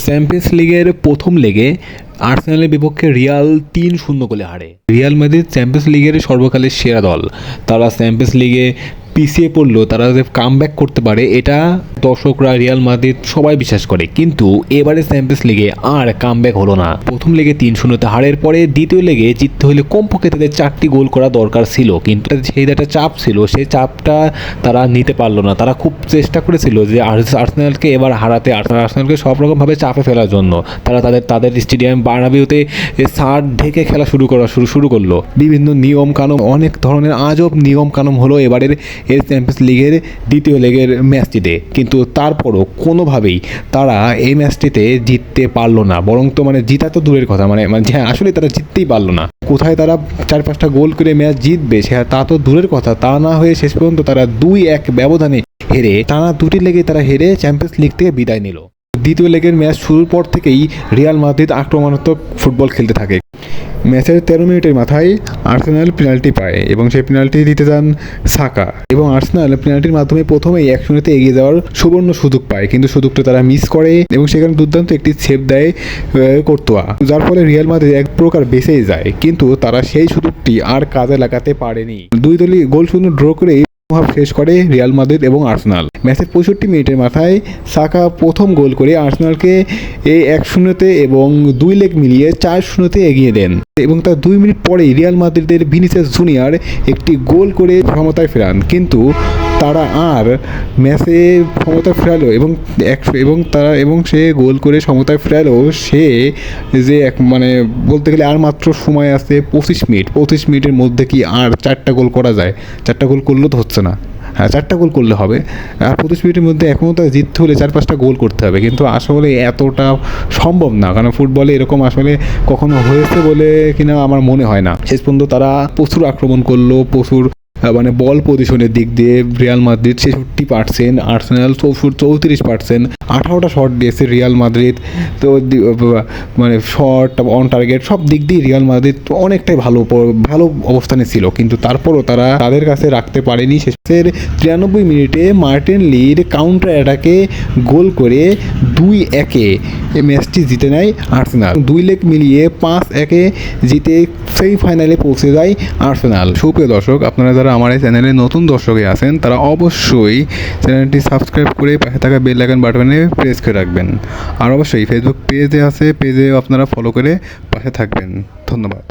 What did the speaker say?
Champions লিগের প্রথম লেগে আর্সেনালের বিপক্ষে রিয়াল 3-0 গোলে হারে। রিয়াল মাদ্রিদ চ্যাম্পিয়ন্স লিগের সর্বকালের সেরা দল। তারা চ্যাম্পিয়ন্স লিগে পিছিয়ে পড়লেও তারা যে কামব্যাক করতে পারে এটা দর্শকরা, রিয়াল মাদ্রিদ সবাই বিশ্বাস করে। কিন্তু এবারে চ্যাম্পিয়ন্স লিগে আর কামব্যাক হলো না। প্রথম লেগে 3-0 হারের পরে দ্বিতীয় লেগে জিততে হলে কমপক্ষে তাদের 4টি গোল করা দরকার ছিল, কিন্তু সেই একটা চাপ ছিল, সেই চাপটা তারা নিতে পারলো না। তারা খুব চেষ্টা করেছিল যে আর্সেনালকে এবার হারাতে, আর্সেনালকে সব রকমভাবে চাপে ফেলার জন্য। তারা তাদের স্টেডিয়াম বার্নাবিউতে সার ঢেকে খেলা শুরু করলো। বিভিন্ন নিয়ম কানুন, অনেক ধরনের আজব নিয়ম কানুন হলো এবারের চ্যাম্পিয়ন্স লিগের দ্বিতীয় লেগের ম্যাচটিতে। কিন্তু তারপরও কোনোভাবেই তারা এই ম্যাচটিতে জিততে পারলো না। বরং তো জিতা তো দূরের কথা, হ্যাঁ আসলে তারা জিততেই পারলো না। কোথায় তারা 4-5টা গোল করে ম্যাচ জিতবে তা তো দূরের কথা। তা না হয়ে শেষ পর্যন্ত তারা 2-1 ব্যবধানে হেরে, টানা 2টি লেগে তারা হেরে চ্যাম্পিয়ন্স লিগ থেকে বিদায় নিল। দ্বিতীয় লেগের ম্যাচ শুরুর পর থেকেই রিয়াল মাদ্রিদ আক্রমণাত্মক ফুটবল খেলতে থাকে। ম্যাচের 13 মিনিটের মাথায় আর্সেনাল পেনাল্টি পায় এবং সেই পেনাল্টি দিতে যান সাকা, এবং আর্সেনাল পেনাল্টির মাধ্যমে প্রথমেই 1-0 এগিয়ে যাওয়ার সুবর্ণ সুযোগ পায়, কিন্তু সুযোগটা তারা মিস করে এবং সেখানে দুর্দান্ত একটি সেভ দেয় কোর্তোয়া, যার ফলে রিয়াল মাদ্রিদ এক প্রকার বেঁচেই যায়। কিন্তু তারা সেই সুযোগটি আর কাজে লাগাতে পারেনি। দুই দলই গোল শূন্য ড্র করে শেষ করে রিয়াল মাদ্রিদ এবং আর্সেনাল। ম্যাচের 65 মিনিটের মাথায় সাকা প্রথম গোল করে আর্সেনালকে 1-0 এবং 2 লেগ মিলিয়ে 4-0 এগিয়ে দেন, এবং তার 2 মিনিট পরেই রিয়াল মাদ্রিদের ভিনিসিয়াস জুনিয়র একটি গোল করে সমতায় ফেরান। কিন্তু তারা আর ম্যাচে সমতায় ফেরালো এবং সে গোল করে সমতায় ফেরালো। সে যে বলতে গেলে আর মাত্র সময় আছে 25 মিনিটের মধ্যে কি আর 4টা গোল করা যায়? 4টা গোল করলেও তো হচ্ছে না। হ্যাঁ, 4টা গোল করলে হবে, আর 25 মিনিটের মধ্যে এখনও তার জিততে হলে 4-5টা গোল করতে হবে। কিন্তু আসলে এতটা সম্ভব না, কারণ ফুটবলে এরকম আসলে কখনো হয়েছে বলে কিনা আমার মনে হয় না। শেষ পর্যন্ত তারা প্রচুর আক্রমণ করলো, প্রচুর বল পজিশনের দিক দিয়ে রিয়াল মাদ্রিদ 66%, আর্সেনাল 34%, 18টা শট দিয়েছে রিয়াল মাদ্রিদ। তো শট, অন টার্গেট সব দিক দিয়ে রিয়াল মাদ্রিদ অনেকটাই ভালো অবস্থানে ছিল, কিন্তু তারপরও তারা তাদের কাছে রাখতে পারেনি। শেষের 93 মিনিটে মার্টিন লির কাউন্টার অ্যাটাকে গোল করে 2-1 ম্যাচটি জিতে নেয় আর্সেনাল। 2 লেগ মিলিয়ে 5-1 জিতে সেমিফাইনালে পৌঁছে যায় আর্সেনাল। সুপ্রিয় দর্শক, আপনারা যারা আমার এই চ্যানেলে নতুন দর্শকে আছেন তারা অবশ্যই চ্যানেলটি সাবস্ক্রাইব করে পাশে থাকা বেল আইকন বাটনে প্রেস করে রাখবেন। আর অবশ্যই ফেসবুক পেজে আছে, পেজে আপনারা ফলো করে পাশে থাকবেন। ধন্যবাদ।